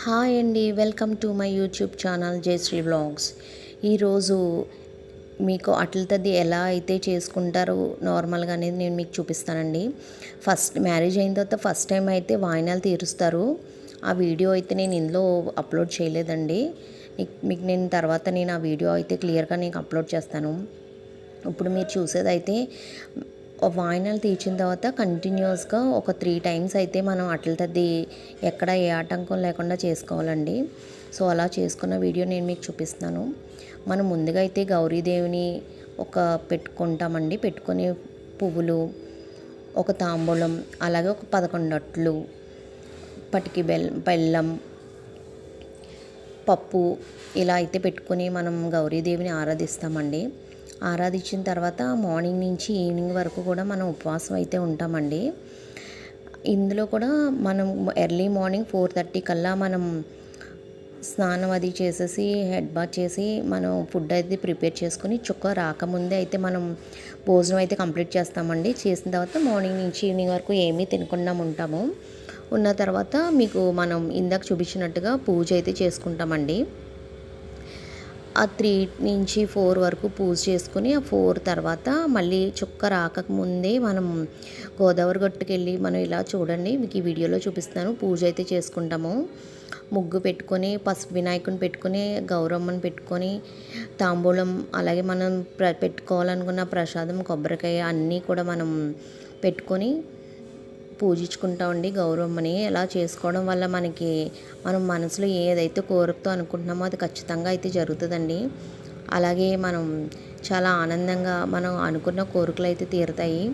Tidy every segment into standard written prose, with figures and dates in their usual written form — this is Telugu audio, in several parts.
హాయ్ అండి, welcome to my YouTube channel Jayashree vlogs. ఈరోజు మీకు అట్ల తద్ది ఎలా అయితే చేసుకుంటారో నార్మల్గా అనేది నేను మీకు చూపిస్తానండి. ఫస్ట్ మ్యారేజ్ అయిన తర్వాత ఫస్ట్ టైం అయితే వాయినాలు తీరుస్తారు. ఆ వీడియో అయితే నేను ఇందులో అప్లోడ్ చేయలేదండి. మీకు నేను ఆ వీడియో అయితే క్లియర్గా నేను అప్లోడ్ చేస్తాను. ఇప్పుడు మీరు చూసేదైతే వాయినాలు తీర్చిన తర్వాత కంటిన్యూస్గా ఒక 3 టైమ్స్ అయితే మనం అట్ల తద్ది ఎక్కడ ఏ ఆటంకం లేకుండా చేసుకోవాలండి. సో అలా చేసుకున్న వీడియో నేను మీకు చూపిస్తున్నాను. మనం ముందుగా అయితే గౌరీదేవిని పెట్టుకుంటామండి. పెట్టుకొని పువ్వులు, ఒక తాంబూలం, అలాగే ఒక 11 అట్లు, పటికి బెల్లం, పప్పు ఇలా అయితే పెట్టుకొని మనం గౌరీదేవిని ఆరాధిస్తామండి. ఆరాధించిన తర్వాత మార్నింగ్ నుంచి ఈవినింగ్ వరకు కూడా మనం ఉపవాసం అయితే ఉంటామండి. ఇందులో కూడా మనం ఎర్లీ మార్నింగ్ 4:30 కల్లా మనం స్నానం అది చేసేసి హెడ్ బాత్ చేసి మనం ఫుడ్ అయితే ప్రిపేర్ చేసుకుని చుక్క రాకముందే అయితే మనం భోజనం అయితే కంప్లీట్ చేస్తామండి. చేసిన తర్వాత మార్నింగ్ నుంచి ఈవినింగ్ వరకు ఏమీ తినకుండా ఉంటాము. ఉన్న తర్వాత మీకు మనం ఇందాక చూపించినట్టుగా పూజ అయితే చేసుకుంటామండి. ఆ 3 నుంచి 4 వరకు పూజ చేసుకుని ఆ 4 తర్వాత మళ్ళీ చుక్క రాకముందే మనం గోదావరి గట్టుకెళ్ళి మనం ఇలా చూడండి, మీకు ఈ వీడియోలో చూపిస్తాను. పూజ అయితే చేసుకుంటాము. ముగ్గు పెట్టుకొని, పసుపు వినాయకుని పెట్టుకొని, గౌరమ్మని పెట్టుకొని, తాంబూలం, అలాగే మనం పెట్టుకోవాలనుకున్న ప్రసాదం, కొబ్బరికాయ అన్నీ కూడా మనం పెట్టుకొని పూజించుకుంటామండి గౌరమ్మని. ఎలా చేసుకోవడం వల్ల మనం మనసులో ఏదైతే కోరుకుతో అనుకుంటున్నామో అది ఖచ్చితంగా అయితే జరుగుతుందండి. అలాగే మనం చాలా ఆనందంగా మనం అనుకున్న కోరికలు అయితే తీరుతాయి.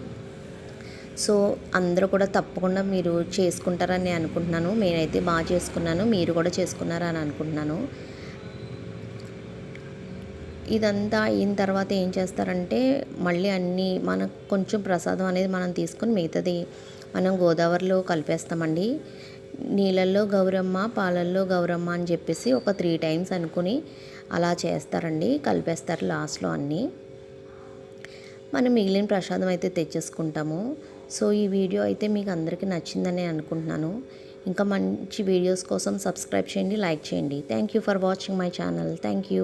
సో అందరూ కూడా తప్పకుండా మీరు చేసుకుంటారని నేను అనుకుంటున్నాను. నేనైతే బాగా చేసుకున్నాను, మీరు కూడా చేసుకున్నారని అనుకుంటున్నాను. ఇదంతా అయిన తర్వాత ఏం చేస్తారంటే మళ్ళీ మనకు కొంచెం ప్రసాదం అనేది మనం తీసుకొని మిగతాది మనం గోదావరిలో కలిపేస్తామండి. నీళ్ళల్లో గౌరమ్మ, పాలల్లో గౌరమ్మ అని చెప్పేసి ఒక 3 టైమ్స్ అనుకుని అలా చేస్తారండి. కలిపేస్తారు లాస్ట్లో అన్నీ. మనం మిగిలిన ప్రసాదం అయితే తెచ్చేసుకుంటాము. సో ఈ వీడియో అయితే మీకు అందరికీ నచ్చిందని అనుకుంటున్నాను. ఇంకా మంచి వీడియోస్ కోసం సబ్స్క్రైబ్ చేయండి, లైక్ చేయండి. Thank you for watching my channel. Thank you.